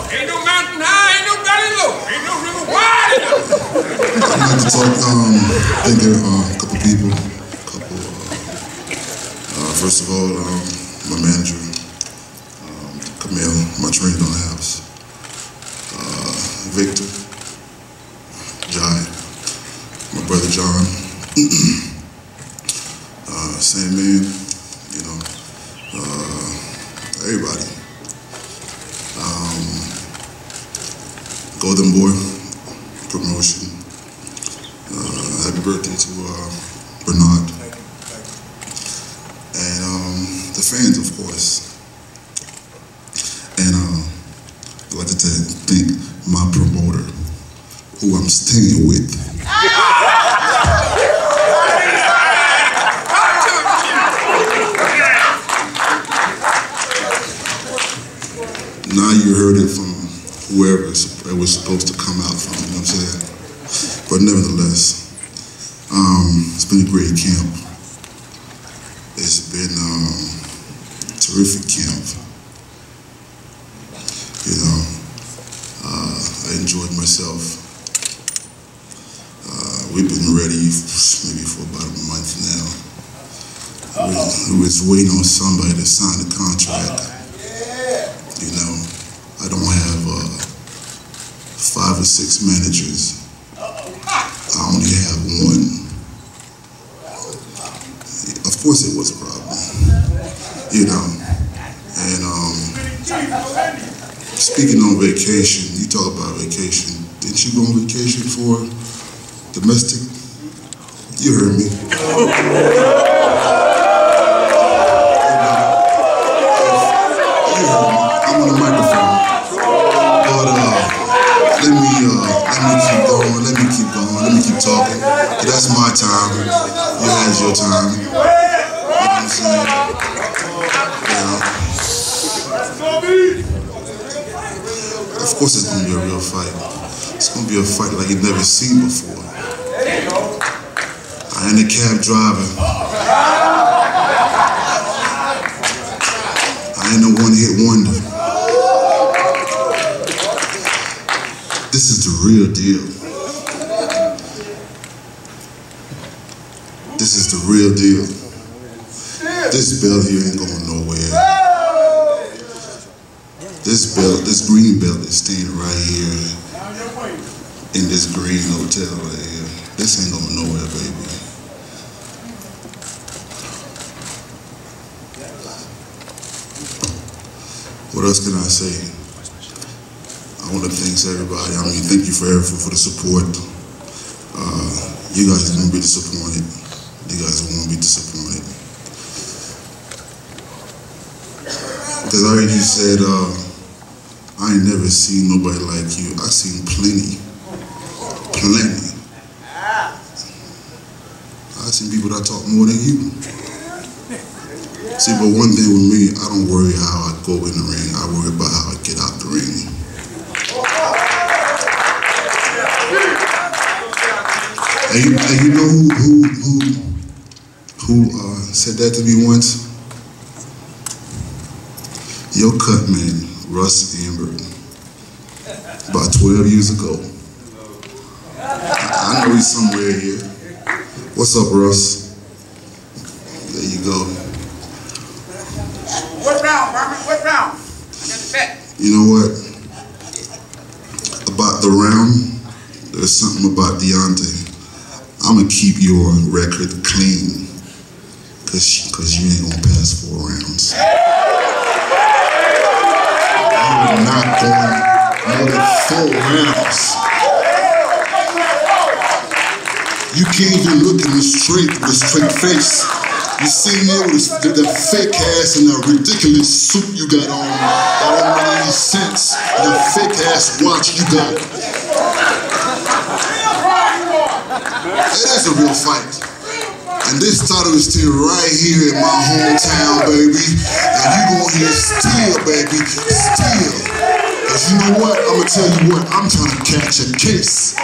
Ain't no mountain high, ain't no valley low, ain't no river wide enough. I'd like to talk, thank a couple people. First of all, my manager, Camille, my trainer on the house, Victor, Jai, my brother John, Sandman, you know, everybody. Golden Boy promotion. Happy birthday to Bernard. And the fans, of course. And I'd like to thank my promoter, who I'm staying with. Now you heard it from whoever it was supposed to come out from, you know what I'm saying? But nevertheless, it's been a great camp. It's been a terrific camp. You know, I enjoyed myself. We've been ready maybe for about a month now. We was waiting on somebody to sign the contract. You know, I don't have 5 or 6 managers. I only have one. Of course it was a problem, you know. And speaking on vacation, you talk about vacation. Didn't you go on vacation for domestic? You heard me. I'm on the microphone. But let me keep going, let me keep talking. That's my time. You has your time. You know what I'm saying? Of course it's gonna be a real fight. It's gonna be a fight like you've never seen before. I ain't a cab driver. I ain't no one-hit wonder. This is the real deal. This is the real deal. This belt here ain't going nowhere. This belt, this green belt is staying right here in this green hotel right here. This ain't going nowhere, baby. what else can I say? I want to thank everybody. I mean, thank you for the support. You guys won't be disappointed. You guys won't be disappointed. Because I heard you said, I ain't never seen nobody like you. I seen plenty. Plenty. I seen people that talk more than you. See, but one thing with me, I don't worry how I go in the ring. I worry about how I get out the ring. And you know who said that to me once? Your cut man, Russ Amber, about 12 years ago. I know he's somewhere here. What's up, Russ? There you go. What round, Bermane? What round? You know what? About the round, there's something about Deontay. I'm gonna keep your record clean, cause you ain't gonna pass 4 rounds. You're not going more than 4 rounds. You can't even look at me straight with a straight face. You see me with the fake ass and the ridiculous suit you got on. That don't make any sense. The fake ass watch you got. It is a real fight. And this title is still right here in my hometown, baby. And you gonna hear still, baby, still. Cause you know what? I'm gonna tell you what, I'm trying to catch a case.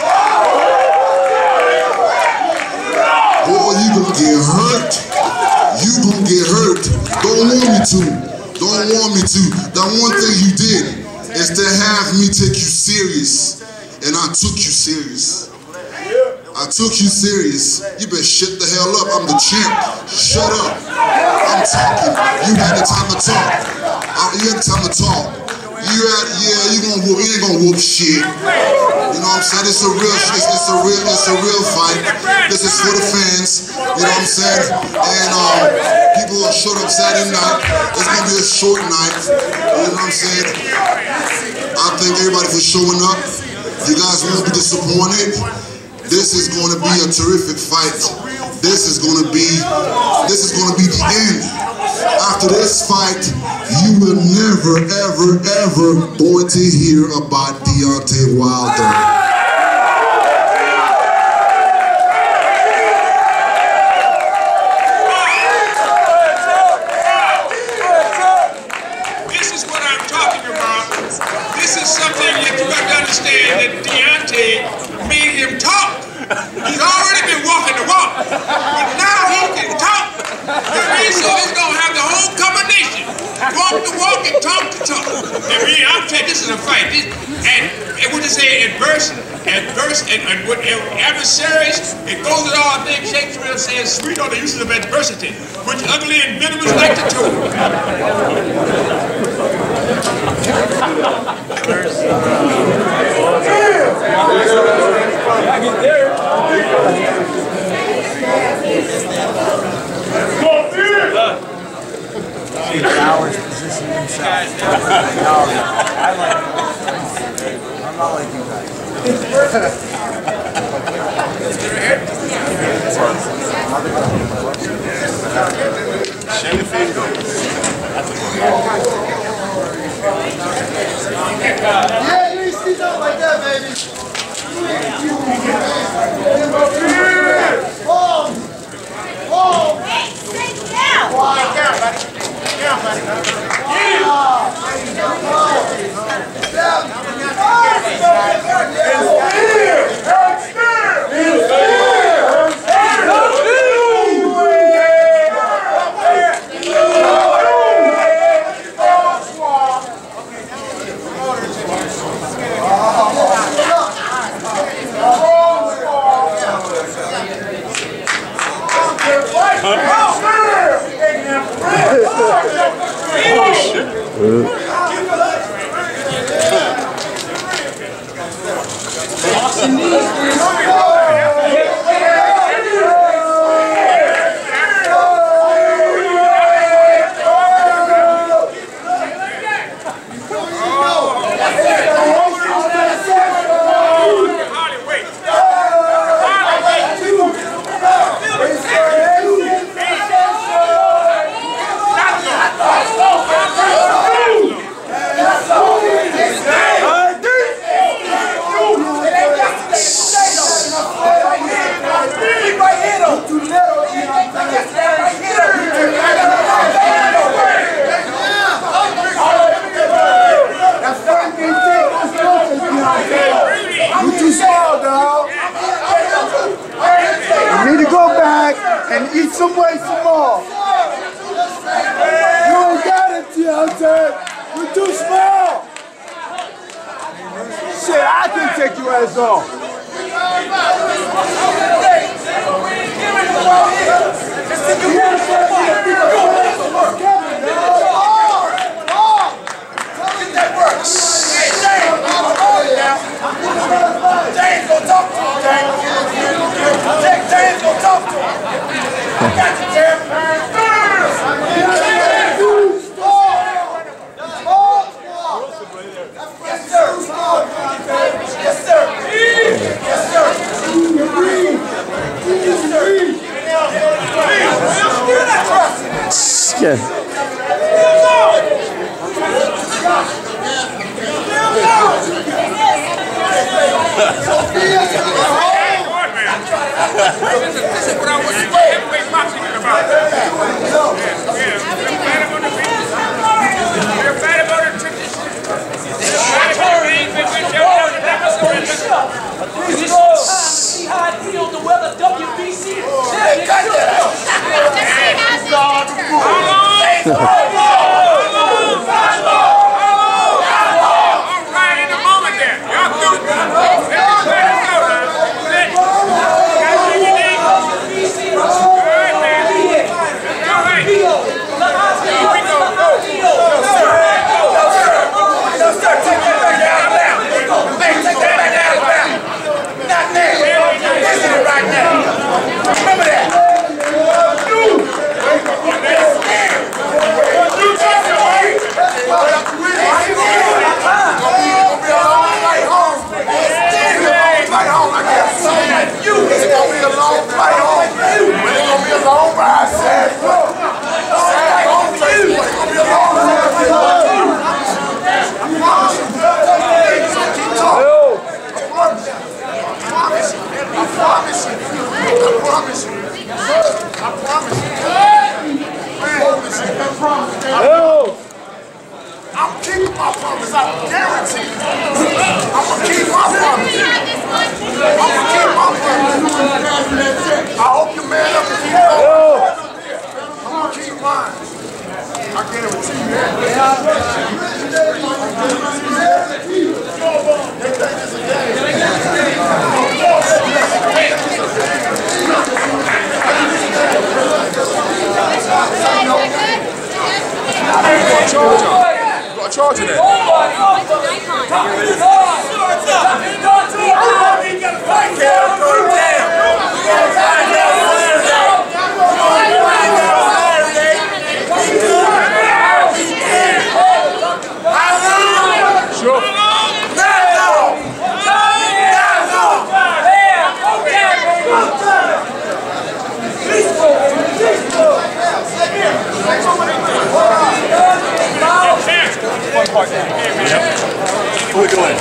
Boy, you gonna get hurt. You gonna get hurt. Don't want me to. Don't want me to. That one thing you did is to have me take you serious. And I took you serious. I took you serious. You better shut the hell up. I'm the champ. Shut up. I'm talking. You had the time to talk. You had the time to talk. You ain't gonna whoop shit. You know what I'm saying? It's a real fight. This is for the fans. You know what I'm saying? And people will show up Saturday night. It's gonna be a short night. You know what I'm saying? I thank everybody for showing up. You guys won't be disappointed. This is going to be a terrific fight. This is going to be the end. After this fight, you will never, ever, ever going to hear about Deontay Wilder. This is what I'm talking about. This is something that you got to understand, that Deontay made him talk. He's already been walking the walk, but now he can talk. So he's gonna have the whole combination: walk the walk and talk the talk. I mean, I'm telling you, this is a fight. And what they say, adverse and with adversaries, it goes with all. I think Shakespeare says, "Sweet are the uses of adversity, which ugly and venomous like the toad." Bowers position himself. I like it. I'm not like you guys. Yeah, you see something like that, baby. some weight some more. You ain't got it, Deontay. You're too small. Shit, I can take your ass off. James gonna talk to him, James. James gonna talk to him. I got you, James. Yes, sir. Yes, sir. Yes, sir. This is what I want to say. Heavyweight boxing is about. We're bad about our tradition. See how I deal the weather WBC. Hey, cut that out. All right, in a moment there. Y'all do. I'm keeping my promise. I guarantee. I'm gonna keep my promise. I'm gonna keep my promise. I hope you man up and keep going. I'm gonna keep mine. I guarantee you that. Charge of that. What are we doing?